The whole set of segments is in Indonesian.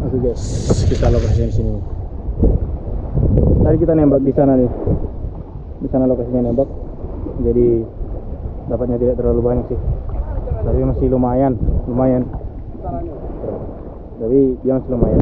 Oke guys, kita lokasinya di sini. Tadi kita nembak di sana nih. Di sana lokasinya nembak. Jadi dapatnya tidak terlalu banyak sih. Tapi masih lumayan. Tapi dia masih lumayan.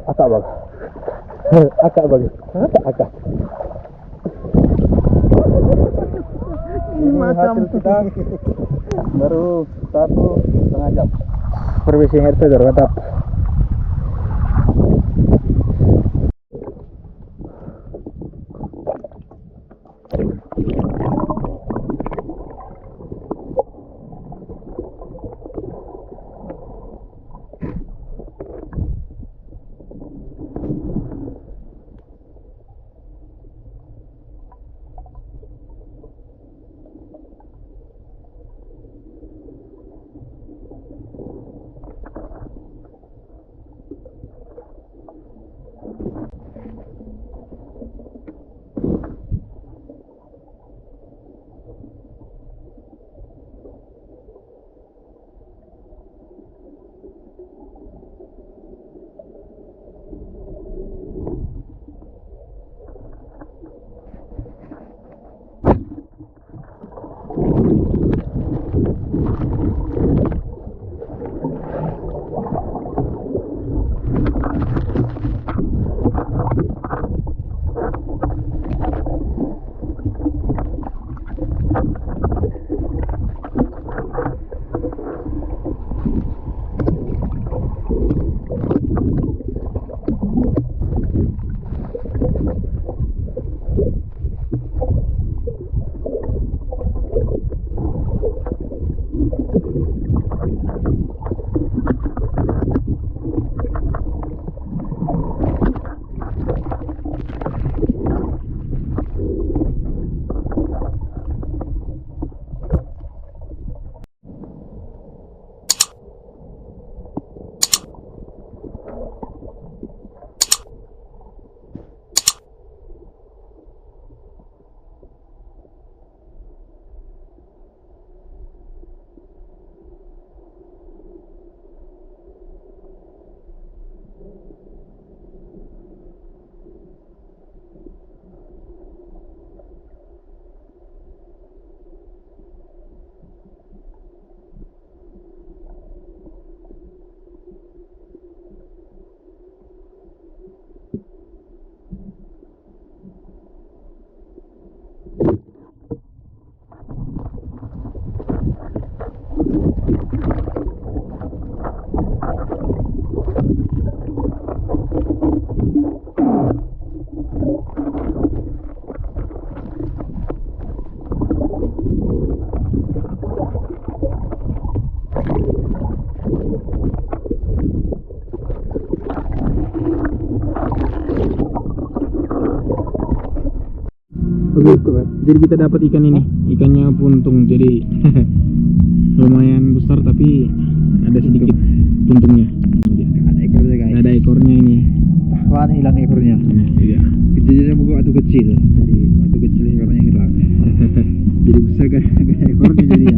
Akak bang. Akak bang. Akak. Ini hasil kita baru 1,5 jam. Perfishing Inverter mantap. Jadi kita dapat ikan ini, ikannya buntung. Jadi lumayan besar tapi ada sedikit buntungnya. Ada ekornya guys. Ada ekornya ini. Wah, hilang ekornya. Nah, iya. Kejadiannya bukan waktu kecil. Jadi waktu kecil ekornya hilang. Jadi besar kan ekornya jadi ya.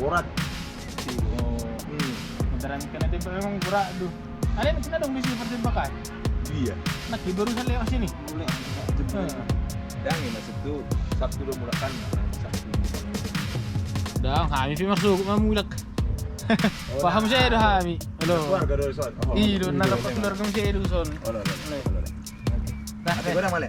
Borat. Beneran kena tembak memang berat tuh. Ada yang kena dong di sini pertembakan. Iya. Nak barusan lewat sini. Mulai dan ini masuk tuh Sabtu udah mulakan Sabtu. Dah, kami sih masuk mamulak. Paham saya dah kami. Halo. Keluarga dari son. Iya, nak dapat keluarga saya itu son. Oke. Nah, ada mana?